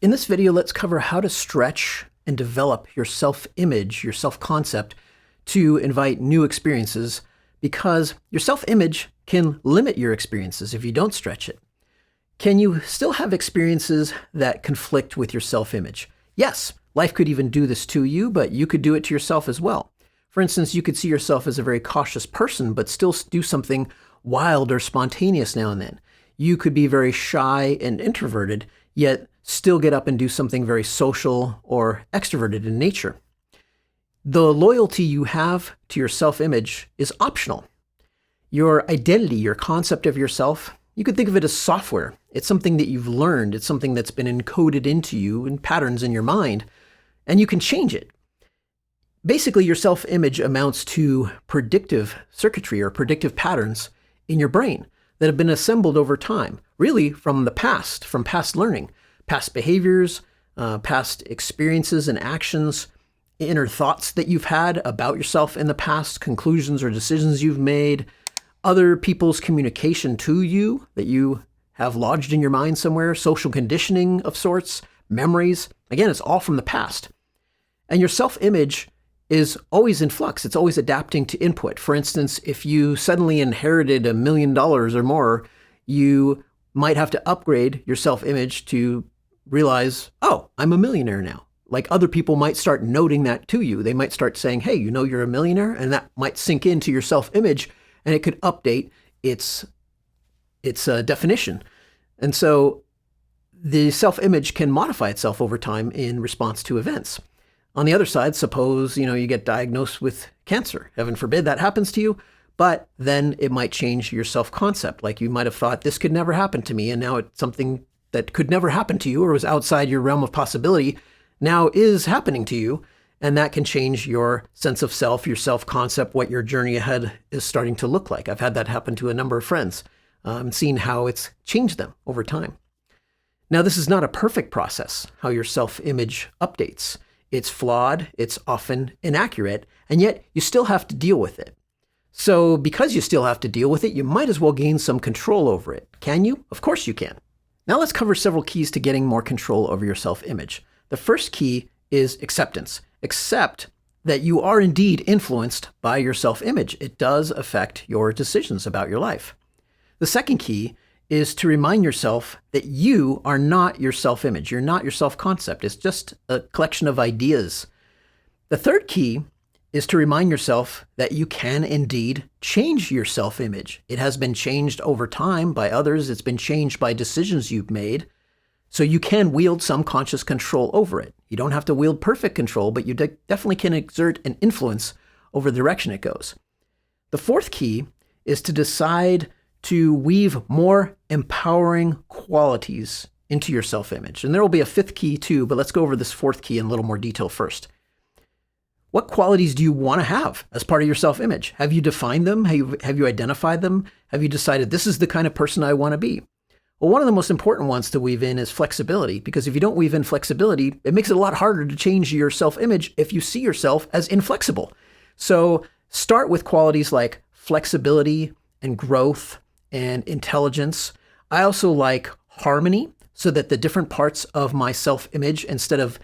In this video, let's cover how to stretch and develop your self-image, your self-concept, to invite new experiences, because your self-image can limit your experiences if you don't stretch it. Can you still have experiences that conflict with your self-image? Yes, life could even do this to you, but you could do it to yourself as well. For instance, you could see yourself as a very cautious person, but still do something wild or spontaneous now and then. You could be very shy and introverted, yet still get up and do something very social or extroverted in nature. The loyalty you have to your self-image is optional. Your identity, your concept of yourself, you could think of it as software. It's something that you've learned. It's something that's been encoded into you in patterns in your mind, and you can change it. Basically, your self-image amounts to predictive circuitry or predictive patterns in your brain that have been assembled over time, really from the past, from past learning, past behaviors, past experiences and actions, inner thoughts that you've had about yourself in the past, conclusions or decisions you've made, other people's communication to you that you have lodged in your mind somewhere, social conditioning of sorts, memories. Again, it's all from the past. And your self-image is always in flux. It's always adapting to input. For instance, if you suddenly inherited $1 million or more, you might have to upgrade your self-image to realize, oh, I'm a millionaire now. Like other people might start noting that to you. They might start saying, hey, you know you're a millionaire, and that might sink into your self-image, and it could update its definition. And so the self-image can modify itself over time in response to events. On the other side, suppose, you get diagnosed with cancer. Heaven forbid that happens to you, but then it might change your self-concept. Like you might have thought, this could never happen to me, and now it's something that could never happen to you or was outside your realm of possibility now is happening to you, and that can change your sense of self, your self-concept, what your journey ahead is starting to look like. I've had that happen to a number of friends, seen how it's changed them over time. Now, this is not a perfect process, how your self-image updates. It's flawed, it's often inaccurate, and yet you still have to deal with it. So because you still have to deal with it, you might as well gain some control over it. Can you? Of course you can. Now let's cover several keys to getting more control over your self-image. The first key is acceptance. Accept that you are indeed influenced by your self-image. It does affect your decisions about your life. The second key is to remind yourself that you are not your self-image. You're not your self-concept. It's just a collection of ideas. The third key is to remind yourself that you can indeed change your self-image. It has been changed over time by others. It's been changed by decisions you've made. So you can wield some conscious control over it. You don't have to wield perfect control, but you definitely can exert an influence over the direction it goes. The fourth key is to decide to weave more empowering qualities into your self-image. And there will be a fifth key too, but let's go over this fourth key in a little more detail first. What qualities do you want to have as part of your self-image? Have you defined them? Have you identified them? Have you decided this is the kind of person I want to be? Well, one of the most important ones to weave in is flexibility, because if you don't weave in flexibility, it makes it a lot harder to change your self-image if you see yourself as inflexible. So start with qualities like flexibility and growth and intelligence. I also like harmony, so that the different parts of my self-image, instead of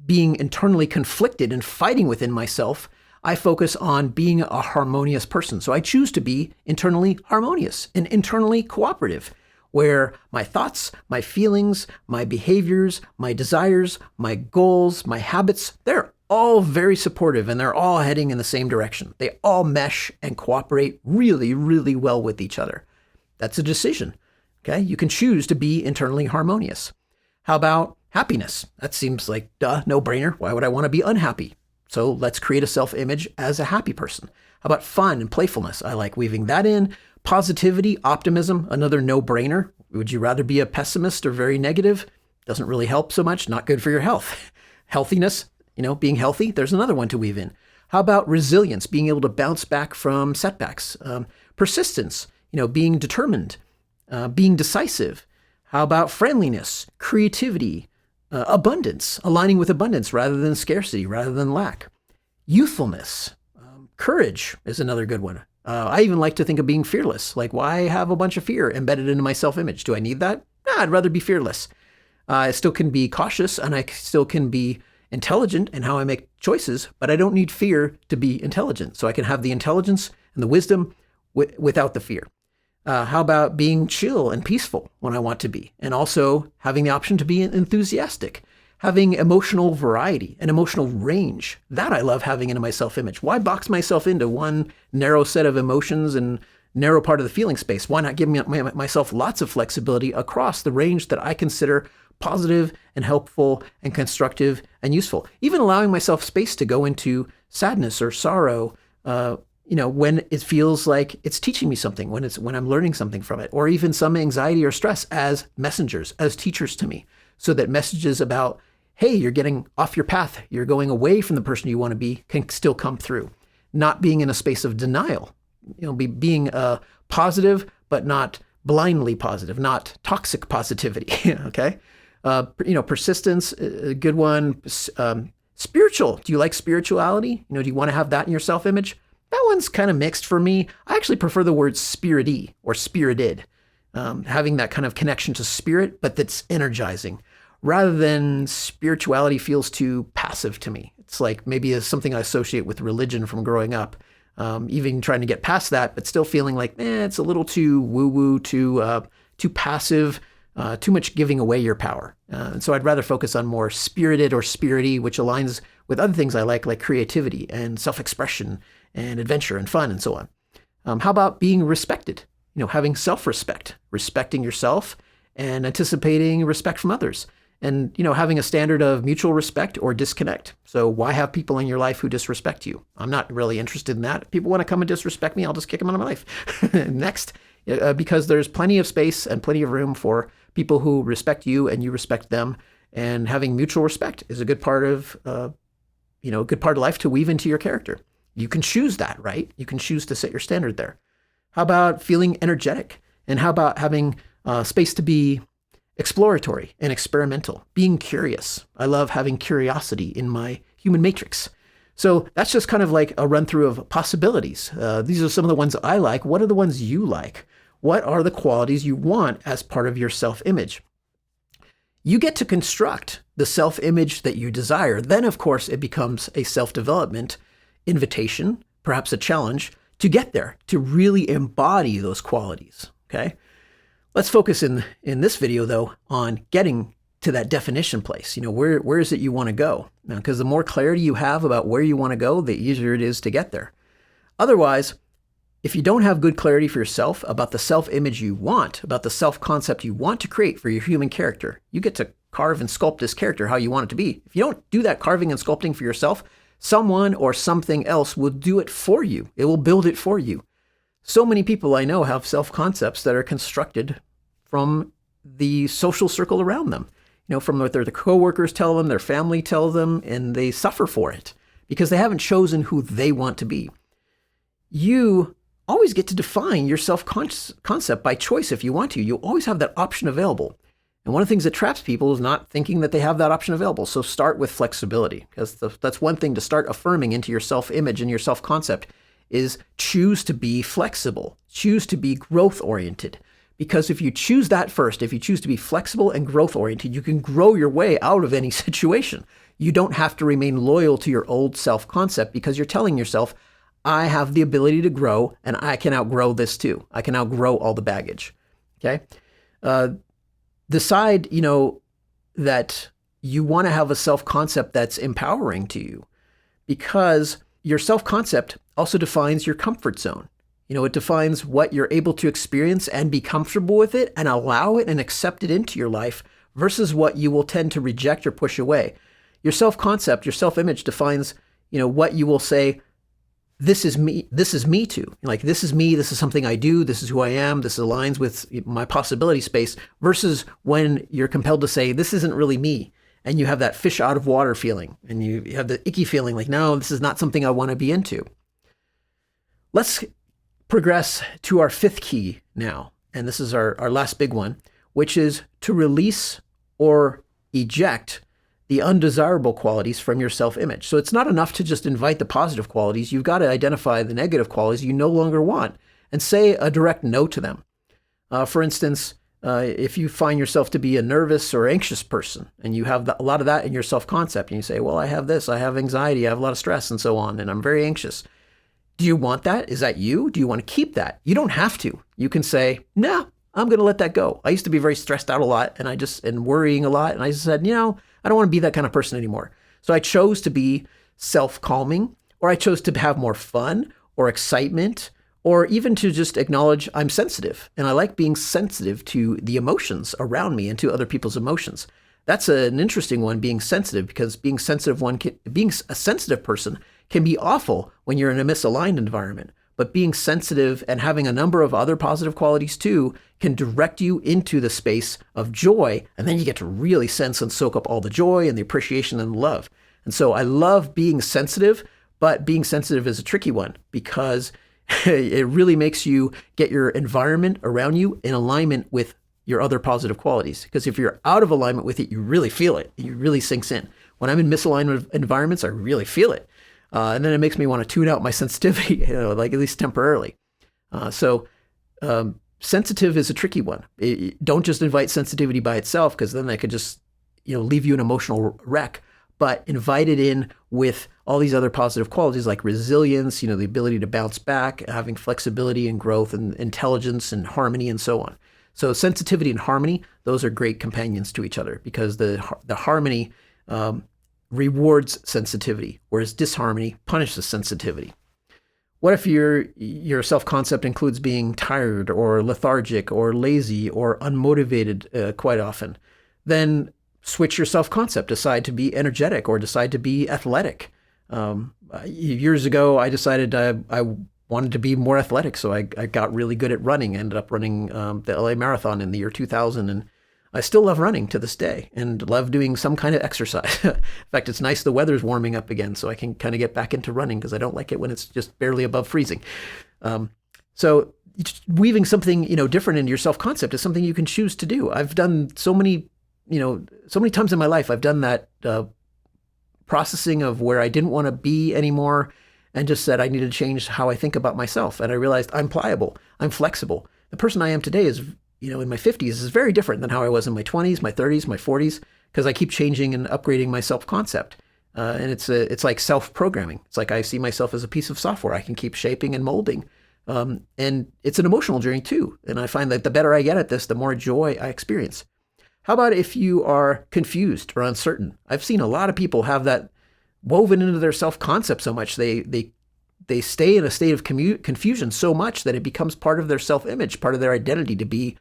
being internally conflicted and fighting within myself, I focus on being a harmonious person. So I choose to be internally harmonious and internally cooperative, where my thoughts, my feelings, my behaviors, my desires, my goals, my habits, they're all very supportive and they're all heading in the same direction. They all mesh and cooperate really, really well with each other. That's a decision. Okay, you can choose to be internally harmonious. How about happiness? That seems like no-brainer. Why would I want to be unhappy? So let's create a self-image as a happy person. How about fun and playfulness? I like weaving that in. Positivity, optimism, another no-brainer. Would you rather be a pessimist or very negative? Doesn't really help so much. Not good for your health. Healthiness, being healthy, there's another one to weave in. How about resilience, being able to bounce back from setbacks? Persistence, being determined, being decisive. How about friendliness, creativity, abundance, aligning with abundance rather than scarcity, rather than lack? Youthfulness, courage is another good one. I even like to think of being fearless. Like, why have a bunch of fear embedded into my self-image? Do I need that? Nah, I'd rather be fearless. I still can be cautious and I still can be intelligent in how I make choices, but I don't need fear to be intelligent. So I can have the intelligence and the wisdom without the fear. How about being chill and peaceful when I want to be, and also having the option to be enthusiastic, having emotional variety and emotional range. That I love having into my self-image. Why box myself into one narrow set of emotions and narrow part of the feeling space? Why not give myself lots of flexibility across the range that I consider positive and helpful and constructive and useful? Even allowing myself space to go into sadness or sorrow, when it feels like it's teaching me something, when I'm learning something from it, or even some anxiety or stress as messengers, as teachers to me, so that messages about, hey, you're getting off your path, you're going away from the person you want to be, can still come through. Not being in a space of denial, being positive, but not blindly positive, not toxic positivity. Okay. Persistence, a good one. Spiritual. Do you like spirituality? Do you want to have that in your self-image? That one's kind of mixed for me. I actually prefer the word spirity or spirited, having that kind of connection to spirit, but that's energizing, rather than spirituality feels too passive to me. It's like maybe it's something I associate with religion from growing up, even trying to get past that, but still feeling like, it's a little too woo-woo, too passive, too much giving away your power. And so I'd rather focus on more spirited or spirity, which aligns with other things I like creativity and self-expression and adventure and fun and so on. How about being respected? Having self-respect, respecting yourself and anticipating respect from others. And, having a standard of mutual respect or disconnect. So why have people in your life who disrespect you? I'm not really interested in that. If people want to come and disrespect me, I'll just kick them out of my life. Next, because there's plenty of space and plenty of room for people who respect you and you respect them. And having mutual respect is a good part of, life to weave into your character. You can choose that, right? You can choose to set your standard there. How about feeling energetic? And how about having space to be exploratory and experimental, being curious? I love having curiosity in my human matrix. So that's just kind of like a run through of possibilities. These are some of the ones I like. What are the ones you like? What are the qualities you want as part of your self-image? You get to construct the self-image that you desire. Then, of course, it becomes a self-development invitation, perhaps a challenge, to get there, to really embody those qualities, okay? Let's focus in this video, though, on getting to that definition place. Where is it you want to go? Now, because the more clarity you have about where you want to go, the easier it is to get there. Otherwise, if you don't have good clarity for yourself about the self-image you want, about the self-concept you want to create for your human character, you get to carve and sculpt this character how you want it to be. If you don't do that carving and sculpting for yourself, someone or something else will do it for you. It will build it for you. So many people I know have self-concepts that are constructed from the social circle around them, from what their coworkers tell them, their family tells them, and they suffer for it because they haven't chosen who they want to be. You always get to define your self-concept by choice if you want to. You always have that option available. And one of the things that traps people is not thinking that they have that option available. So start with flexibility, because that's one thing to start affirming into your self-image and your self-concept is choose to be flexible, choose to be growth-oriented. Because if you choose that first, if you choose to be flexible and growth-oriented, you can grow your way out of any situation. You don't have to remain loyal to your old self-concept because you're telling yourself, I have the ability to grow and I can outgrow this too. I can outgrow all the baggage, okay? Decide, that you want to have a self-concept that's empowering to you, because your self-concept also defines your comfort zone. It defines what you're able to experience and be comfortable with it and allow it and accept it into your life versus what you will tend to reject or push away. Your self-concept, your self-image defines, what you will say, this is me too. Like, this is me, this is something I do, this is who I am, this aligns with my possibility space, versus when you're compelled to say, this isn't really me. And you have that fish out of water feeling, and you have the icky feeling like, no, this is not something I want to be into. Let's progress to our fifth key now. And this is our last big one, which is to release or eject the undesirable qualities from your self-image. So it's not enough to just invite the positive qualities. You've got to identify the negative qualities you no longer want and say a direct no to them. For instance, If you find yourself to be a nervous or anxious person and you have a lot of that in your self-concept and you say, well, I have this, I have anxiety, I have a lot of stress and so on, and I'm very anxious. Do you want that? Is that you? Do you want to keep that? You don't have to. You can say, no, I'm going to let that go. I used to be very stressed out a lot and worrying a lot. And I just said, I don't want to be that kind of person anymore. So I chose to be self-calming, or I chose to have more fun or excitement, or even to just acknowledge I'm sensitive. And I like being sensitive to the emotions around me and to other people's emotions. That's an interesting one, being sensitive, because being a sensitive person can be awful when you're in a misaligned environment. But being sensitive and having a number of other positive qualities too can direct you into the space of joy. And then you get to really sense and soak up all the joy and the appreciation and the love. And so I love being sensitive, but being sensitive is a tricky one because it really makes you get your environment around you in alignment with your other positive qualities. Because if you're out of alignment with it, you really feel it. It really sinks in. When I'm in misaligned environments, I really feel it. And then it makes me want to tune out my sensitivity, like at least temporarily. Sensitive is a tricky one. Don't just invite sensitivity by itself, because then that could just, leave you an emotional wreck. But invite it in with all these other positive qualities like resilience, the ability to bounce back, having flexibility and growth and intelligence and harmony and so on. So sensitivity and harmony, those are great companions to each other because the harmony rewards sensitivity, whereas disharmony punishes sensitivity. What if your self-concept includes being tired or lethargic or lazy or unmotivated quite often? Then switch your self-concept. Decide to be energetic or decide to be athletic. Years ago, I decided I wanted to be more athletic, so I got really good at running. I ended up running the LA Marathon in the year 2000, and I still love running to this day and love doing some kind of exercise. In fact, it's nice the weather's warming up again, so I can kind of get back into running because I don't like it when it's just barely above freezing. So weaving something different into your self-concept is something you can choose to do. I've done so many times in my life. I've done that processing of where I didn't want to be anymore and just said I needed to change how I think about myself. And I realized I'm pliable, I'm flexible. The person I am today is in my 50s is very different than how I was in my 20s, my 30s, my 40s, because I keep changing and upgrading my self-concept. And it's like self-programming. It's like I see myself as a piece of software I can keep shaping and molding. And it's an emotional journey too. And I find that the better I get at this, the more joy I experience. How about if you are confused or uncertain? I've seen a lot of people have that woven into their self-concept so much. They stay in a state of confusion so much that it becomes part of their self-image, part of their identity to be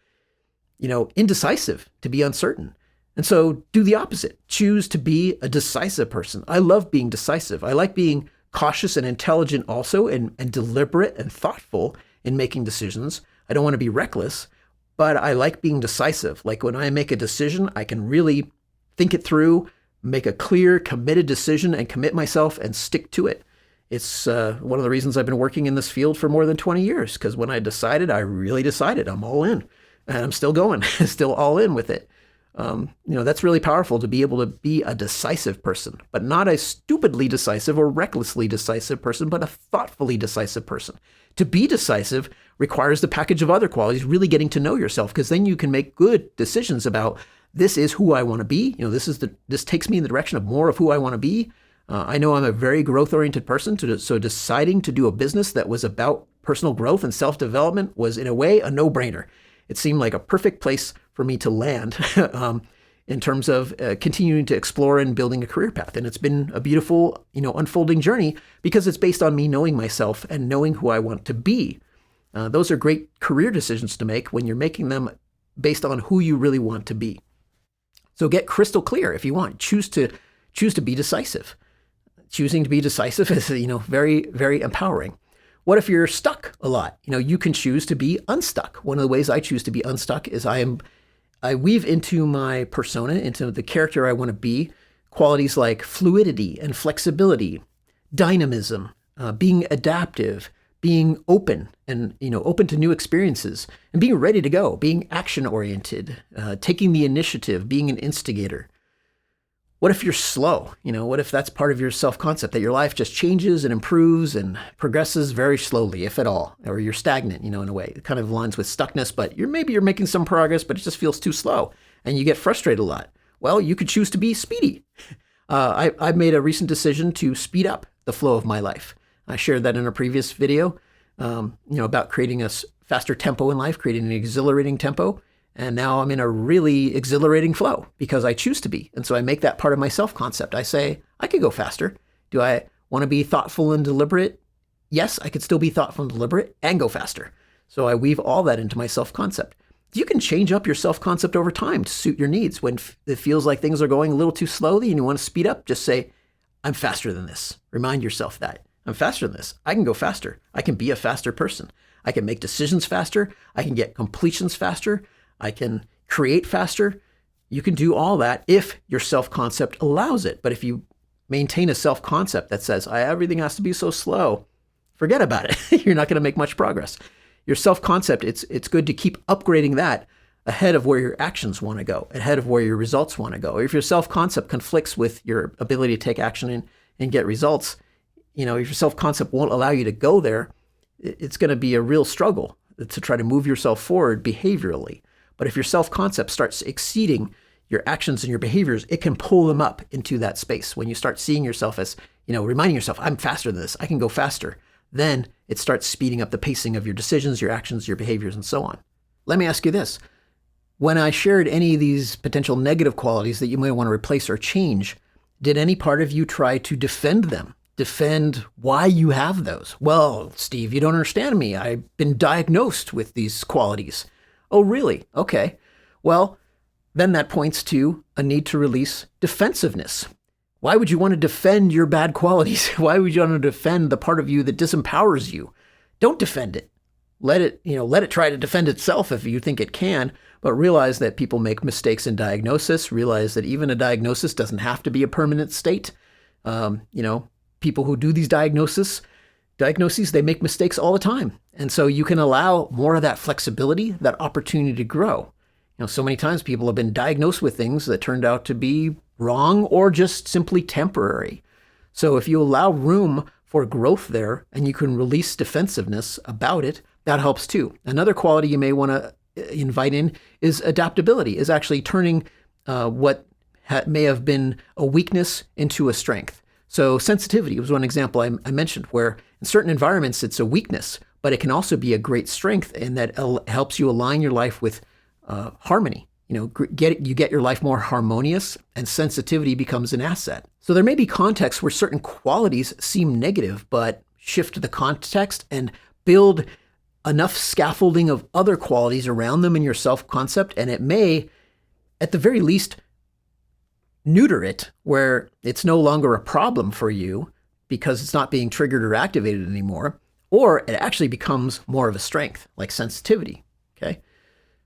indecisive, to be uncertain. And so do the opposite. Choose to be a decisive person. I love being decisive. I like being cautious and intelligent also and deliberate and thoughtful in making decisions. I don't want to be reckless, but I like being decisive. Like when I make a decision, I can really think it through, make a clear, committed decision and commit myself and stick to it. It's one of the reasons I've been working in this field for more than 20 years, because when I decided, I really decided. I'm all in. And I'm still going, still all in with it. That's really powerful to be able to be a decisive person, but not a stupidly decisive or recklessly decisive person, but a thoughtfully decisive person. To be decisive requires the package of other qualities, really getting to know yourself, because then you can make good decisions about this is who I want to be. This takes me in the direction of more of who I want to be. I know I'm a very growth-oriented person, so deciding to do a business that was about personal growth and self-development was, in a way, a no-brainer. It seemed like a perfect place for me to land in terms of continuing to explore and building a career path. And it's been a beautiful, unfolding journey because it's based on me knowing myself and knowing who I want to be. Those are great career decisions to make when you're making them based on who you really want to be. So get crystal clear if you want. Choose to be decisive. Choosing to be decisive is, very, very empowering. What if you're stuck a lot? You can choose to be unstuck. One of the ways I choose to be unstuck is I weave into my persona, into the character I want to be, qualities like fluidity and flexibility, dynamism, being adaptive, being open and, open to new experiences, and being ready to go, being action-oriented, taking the initiative, being an instigator. What if you're slow? What if that's part of your self-concept, that your life just changes and improves and progresses very slowly, if at all, or you're stagnant, in a way. It kind of aligns with stuckness, but maybe you're making some progress, but it just feels too slow, and you get frustrated a lot. Well, you could choose to be speedy. I made a recent decision to speed up the flow of my life. I shared that in a previous video, about creating a faster tempo in life, creating an exhilarating tempo. And now I'm in a really exhilarating flow because I choose to be. And so I make that part of my self-concept. I say, I could go faster. Do I want to be thoughtful and deliberate? Yes, I could still be thoughtful and deliberate and go faster. So I weave all that into my self-concept. You can change up your self-concept over time to suit your needs. When it feels like things are going a little too slowly and you want to speed up, just say, I'm faster than this. Remind yourself that. I'm faster than this. I can go faster. I can be a faster person. I can make decisions faster. I can get completions faster. I can create faster. You can do all that if your self-concept allows it. But if you maintain a self-concept that says, everything has to be so slow, forget about it. You're not going to make much progress. Your self-concept, it's good to keep upgrading that ahead of where your actions want to go, ahead of where your results want to go. If your self-concept conflicts with your ability to take action and get results, if your self-concept won't allow you to go there, it's going to be a real struggle to try to move yourself forward behaviorally. But if your self-concept starts exceeding your actions and your behaviors, it can pull them up into that space. When you start seeing yourself as, reminding yourself, I'm faster than this, I can go faster, then it starts speeding up the pacing of your decisions, your actions, your behaviors, and so on. Let me ask you this. When I shared any of these potential negative qualities that you might want to replace or change, did any part of you try to defend them? Defend why you have those? Well, Steve, you don't understand me. I've been diagnosed with these qualities. Oh, really? Okay. Well, then that points to a need to release defensiveness. Why would you want to defend your bad qualities? Why would you want to defend the part of you that disempowers you? Don't defend it. Let it try to defend itself if you think it can, but realize that people make mistakes in diagnosis. Realize that even a diagnosis doesn't have to be a permanent state. People who do these diagnoses, they make mistakes all the time. And so you can allow more of that flexibility, that opportunity to grow. So many times people have been diagnosed with things that turned out to be wrong or just simply temporary. So if you allow room for growth there and you can release defensiveness about it, that helps too. Another quality you may want to invite in is adaptability, is actually turning what may have been a weakness into a strength. So sensitivity was one example I mentioned, where in certain environments it's a weakness, but it can also be a great strength in that it helps you align your life with harmony. You get your life more harmonious, and sensitivity becomes an asset. So there may be contexts where certain qualities seem negative, but shift the context and build enough scaffolding of other qualities around them in your self-concept, and it may, at the very least, neuter it, where it's no longer a problem for you because it's not being triggered or activated anymore, or it actually becomes more of a strength, like sensitivity. Okay,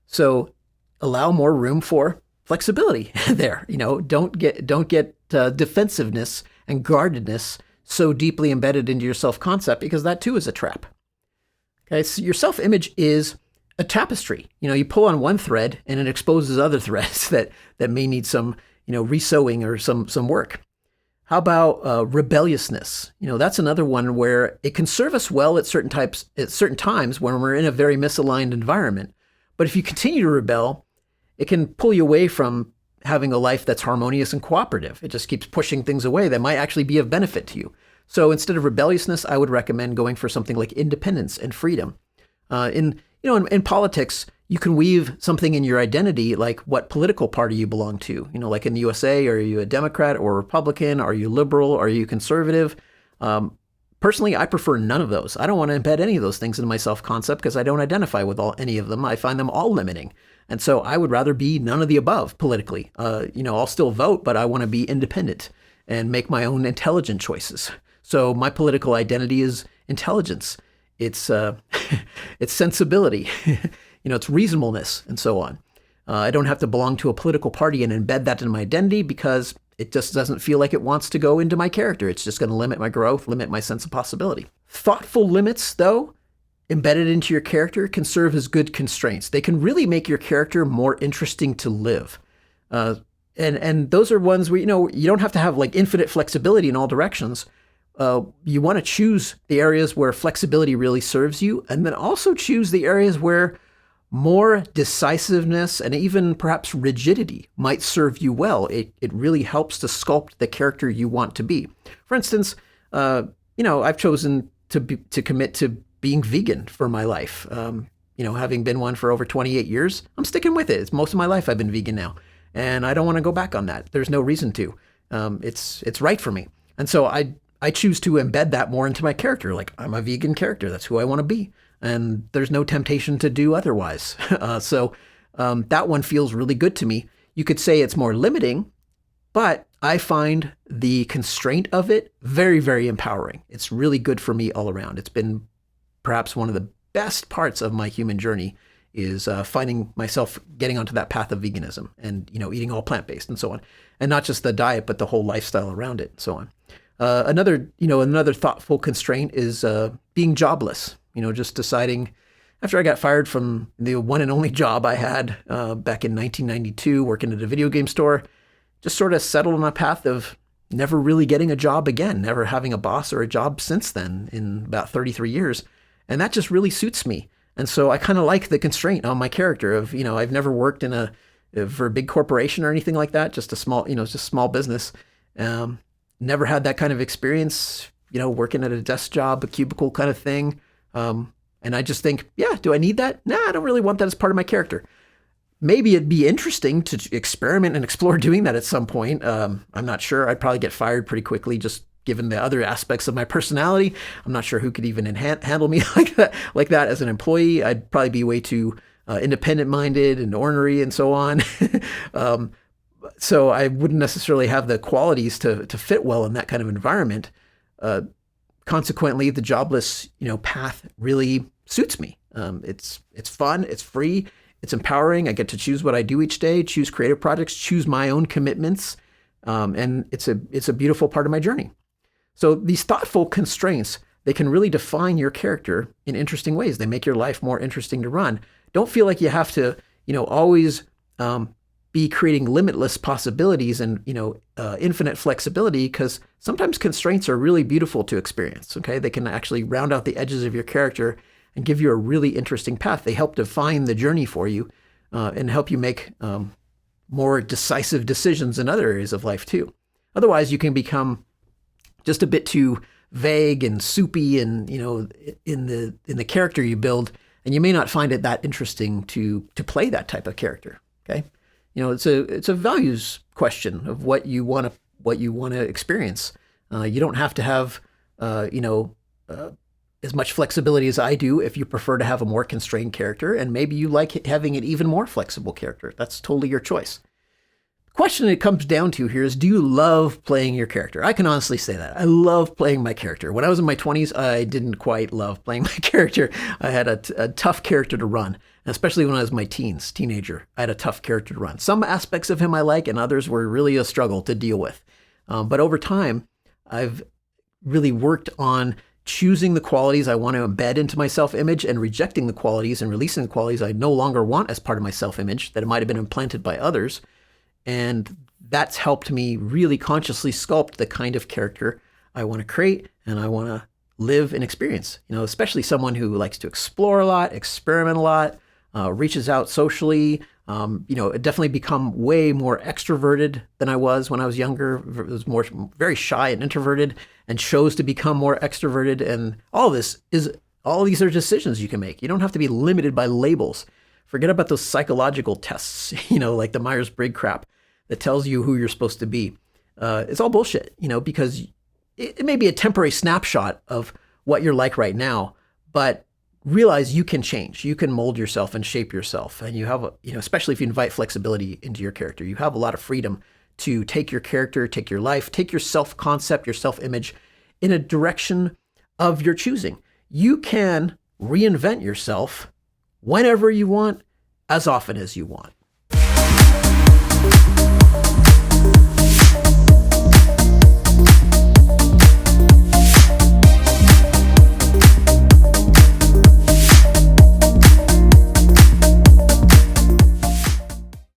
so allow more room for flexibility there. Don't get defensiveness and guardedness so deeply embedded into your self-concept, because that too is a trap. Okay, so your self-image is a tapestry. You pull on one thread and it exposes other threads that may need some resewing or some work. How about rebelliousness? That's another one where it can serve us well at certain times when we're in a very misaligned environment. But if you continue to rebel, it can pull you away from having a life that's harmonious and cooperative. It just keeps pushing things away that might actually be of benefit to you. So instead of rebelliousness, I would recommend going for something like independence and freedom. In politics, you can weave something in your identity, like what political party you belong to. Like in the USA, are you a Democrat or Republican? Are you liberal? Are you conservative? Personally, I prefer none of those. I don't want to embed any of those things in my self-concept because I don't identify with any of them. I find them all limiting. And so I would rather be none of the above politically. I'll still vote, but I want to be independent and make my own intelligent choices. So my political identity is intelligence. It's it's sensibility. It's reasonableness and so on. I don't have to belong to a political party and embed that in my identity because it just doesn't feel like it wants to go into my character. It's just going to limit my growth, limit my sense of possibility. Thoughtful limits, though, embedded into your character can serve as good constraints. They can really make your character more interesting to live. And those are ones where, you don't have to have like infinite flexibility in all directions. You want to choose the areas where flexibility really serves you, and then also choose the areas where more decisiveness and even perhaps rigidity might serve you well. It really helps to sculpt the character you want to be. For instance, I've chosen to commit to being vegan for my life. Having been one for over 28 years, I'm sticking with it. It's most of my life I've been vegan now, and I don't want to go back on that. There's no reason to. It's right for me. And so I choose to embed that more into my character. Like, I'm a vegan character. That's who I want to be. And there's no temptation to do otherwise. So that one feels really good to me. You could say it's more limiting, but I find the constraint of it very, very empowering. It's really good for me all around. It's been perhaps one of the best parts of my human journey is finding myself getting onto that path of veganism and, eating all plant-based and so on. And not just the diet, but the whole lifestyle around it and so on. Another thoughtful constraint is being jobless. Just deciding after I got fired from the one and only job I had back in 1992, working at a video game store, just sort of settled on a path of never really getting a job again, never having a boss or a job since then in about 33 years. And that just really suits me. And so I kind of like the constraint on my character of, I've never worked for a big corporation or anything like that, just a small business. Never had that kind of experience, working at a desk job, a cubicle kind of thing. And I just think, do I need that? Nah, I don't really want that as part of my character. Maybe it'd be interesting to experiment and explore doing that at some point. I'm not sure. I'd probably get fired pretty quickly, just given the other aspects of my personality. I'm not sure who could even handle me like that as an employee. I'd probably be way too independent-minded and ornery and so on. So I wouldn't necessarily have the qualities to fit well in that kind of environment. Consequently, the jobless, path really suits me. It's fun, it's free, it's empowering. I get to choose what I do each day, choose creative projects, choose my own commitments, and it's a beautiful part of my journey. So these thoughtful constraints, they can really define your character in interesting ways. They make your life more interesting to run. Don't feel like you have to, always be creating limitless possibilities and, infinite flexibility, because sometimes constraints are really beautiful to experience, okay? They can actually round out the edges of your character and give you a really interesting path. They help define the journey for you and help you make more decisive decisions in other areas of life too. Otherwise, you can become just a bit too vague and soupy and, in the character you build, and you may not find it that interesting to play that type of character, okay? It's a values question of what you want to experience. You don't have to have as much flexibility as I do if you prefer to have a more constrained character, and maybe you like having an even more flexible character. That's totally your choice. The question it comes down to here is, do you love playing your character? I can honestly say that. I love playing my character. When I was in my 20s, I didn't quite love playing my character. I had a tough character to run, especially when I was my teenager. I had a tough character to run. Some aspects of him I like, and others were really a struggle to deal with. But over time, I've really worked on choosing the qualities I want to embed into my self-image and rejecting the qualities and releasing the qualities I no longer want as part of my self-image that might have been implanted by others. And that's helped me really consciously sculpt the kind of character I want to create and I want to live and experience. Especially someone who likes to explore a lot, experiment a lot, reaches out socially. Definitely become way more extroverted than I was when I was younger. I was very shy and introverted, and chose to become more extroverted. And all these are decisions you can make. You don't have to be limited by labels. Forget about those psychological tests, like the Myers-Briggs crap that tells you who you're supposed to be. It's all bullshit, because it may be a temporary snapshot of what you're like right now, but realize you can change. You can mold yourself and shape yourself. And you have, especially if you invite flexibility into your character, you have a lot of freedom to take your character, take your life, take your self-concept, your self-image in a direction of your choosing. You can reinvent yourself whenever you want, as often as you want.